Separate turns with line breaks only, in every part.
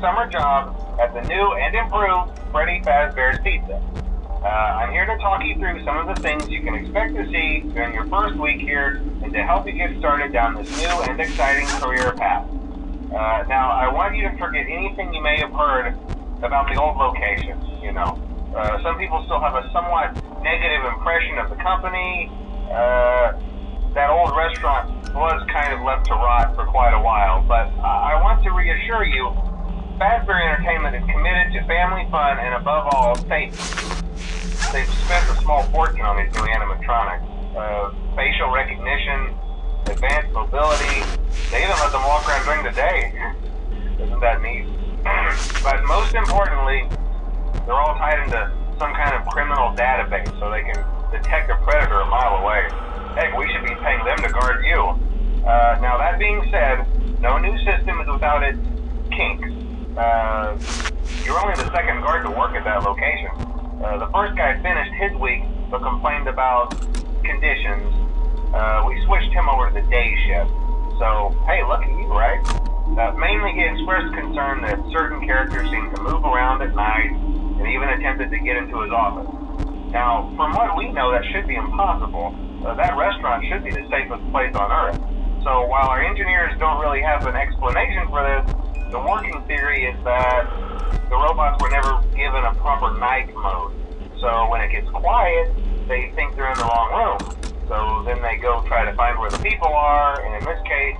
summer job at the new and improved Freddy Fazbear's Pizza. I'm here to talk you through some of the things you can expect to see during your first week here and to help you get started down this new and exciting career path. Now, I want you to forget anything you may have heard about the old location. Some people still have a somewhat negative impression of the company. That old restaurant was kind of left to rot for quite a while, but I want to reassure you, Fazbear Entertainment is committed to family fun and above all, safety. They've spent a small fortune on these new animatronics. Facial recognition, advanced mobility, they even let them walk around during the day. Isn't that neat? But most importantly, they're all tied into some kind of criminal database so they can detect a predator a mile away. Heck, we should be paying them to guard you. Now that being said, no new system is without its kinks. You're only the second guard to work at that location. The first guy finished his week but complained about conditions. We switched him over to the day shift. So, hey, lucky you, right? Mainly he expressed concern that certain characters seem to move around at night and even attempted to get into his office. Now, from what we know, that should be impossible. That restaurant should be the safest place on Earth. So while our engineers don't really have an explanation for this, the working theory is that the robots were never given a proper night mode. So when it gets quiet, they think they're in the wrong room. So then they go try to find where the people are, and in this case,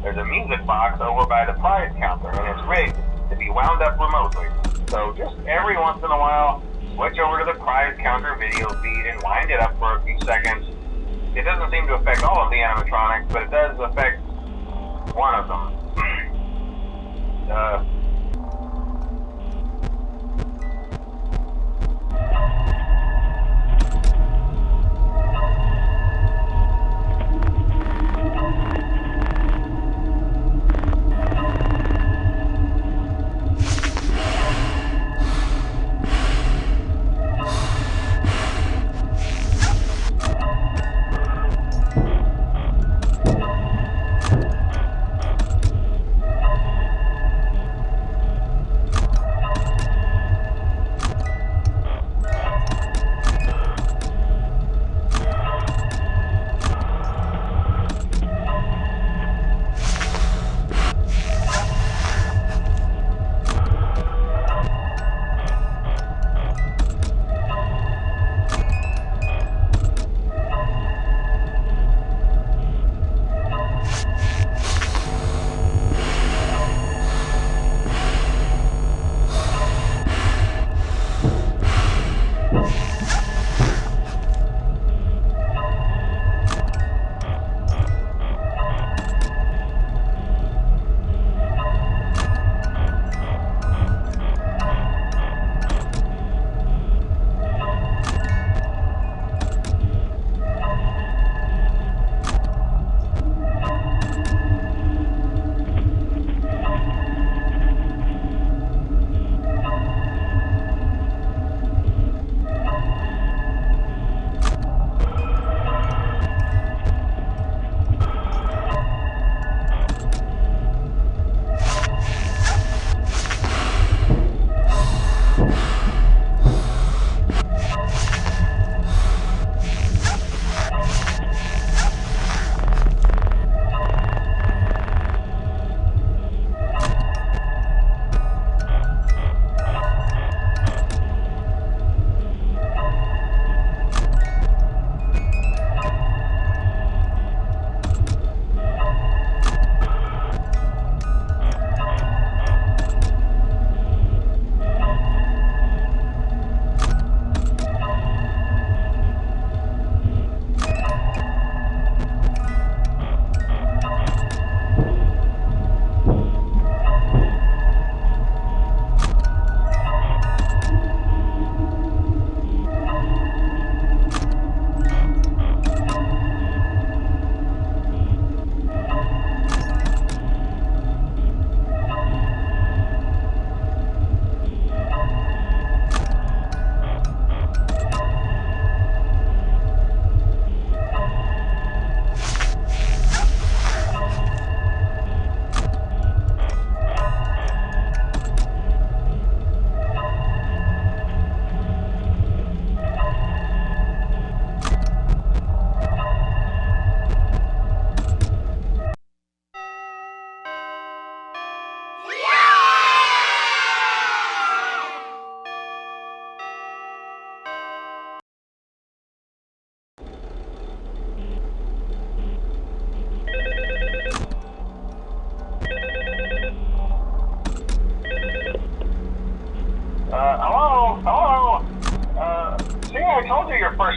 there's a music box over by the prize counter, and it's rigged to be wound up remotely. So just every once in a while, switch over to the prize counter video feed and wind it up for a few seconds. It doesn't seem to affect all of the animatronics, but it does affect one of them.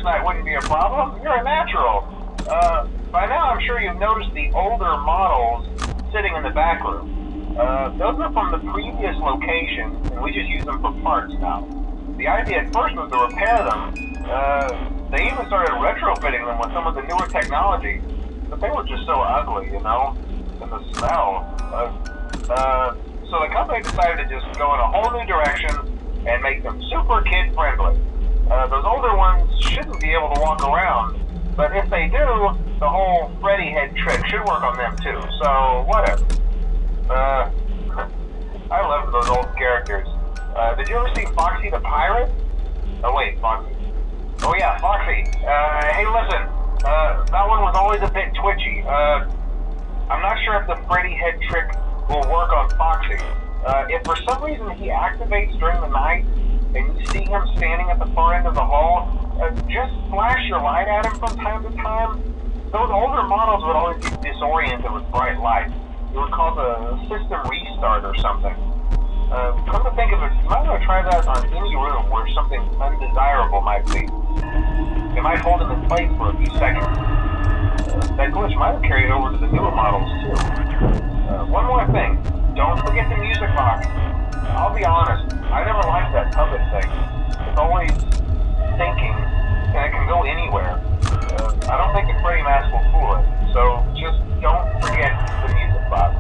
night wouldn't be a problem. You're a natural. By now I'm sure you've noticed the older models sitting in the back room. Those are from the previous location, and we just use them for parts now. The idea at first was to repair them. They even started retrofitting them with some of the newer technology, but they were just so ugly, you know, and the smell. So the company decided to just go in a whole new direction and make them super kid-friendly. Those older ones shouldn't be able to walk around, but if they do, the whole Freddy head trick should work on them too, so whatever. I love those old characters. Did you ever see Foxy the Pirate? Oh wait, Foxy. Oh yeah, Foxy. Hey listen, that one was always a bit twitchy. I'm not sure if the Freddy head trick will work on Foxy. If for some reason he activates during the night, and you see him standing at the far end of the hall, just flash your light at him from time to time. Those older models would always get disoriented with bright light. It would cause a system restart or something. Come to think of it, you might want to try that on any room where something undesirable might be. It might hold him in place for a few seconds. That glitch might have carried over to the newer models too. One more thing, don't forget the music box. I'll be honest, I never liked that puppet thing. It's always thinking, and it can go anywhere. I don't think the Freddy mask will fool it, so just don't forget the music box.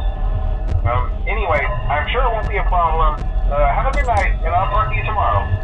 Anyway, I'm sure it won't be a problem. Have a good night, and I'll talk to you tomorrow.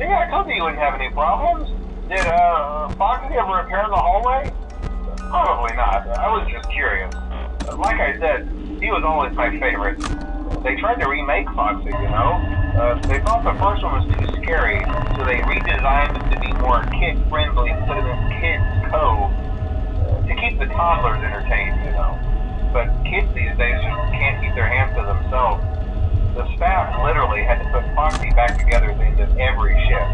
Yeah, I told you wouldn't have any problems. Did, Foxy ever appear in the hallway? Probably not. I was just curious. Like I said, he was always my favorite. They tried to remake Foxy, you know? They thought the first one was too scary, so they redesigned him to be more kid-friendly and put him in Kids Cove to keep the toddlers entertained, you know? But kids these days just can't keep their hands to themselves. The staff literally had to put Foxy back together at the end of every shift.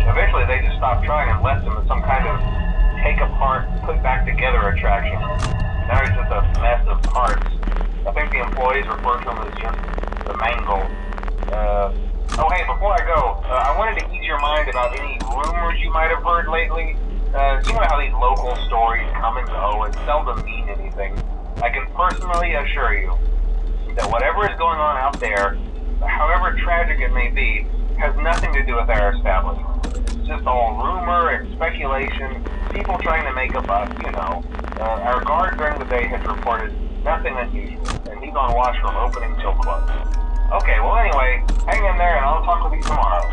Eventually they just stopped trying and left him as some kind of take apart, put back together attraction. Now he's just a mess of parts. I think the employees refer to him as just the mangle. Oh hey, before I go, I wanted to ease your mind about any rumors you might have heard lately. You know how these local stories come and go and seldom mean anything. I can personally assure you that whatever is going on out there, however tragic it may be, has nothing to do with our establishment. It's just all rumor and speculation, people trying to make a buck, you know. Our guard during the day has reported nothing unusual, and he's on watch from opening till close. Okay, well anyway, hang in there and I'll talk with you tomorrow.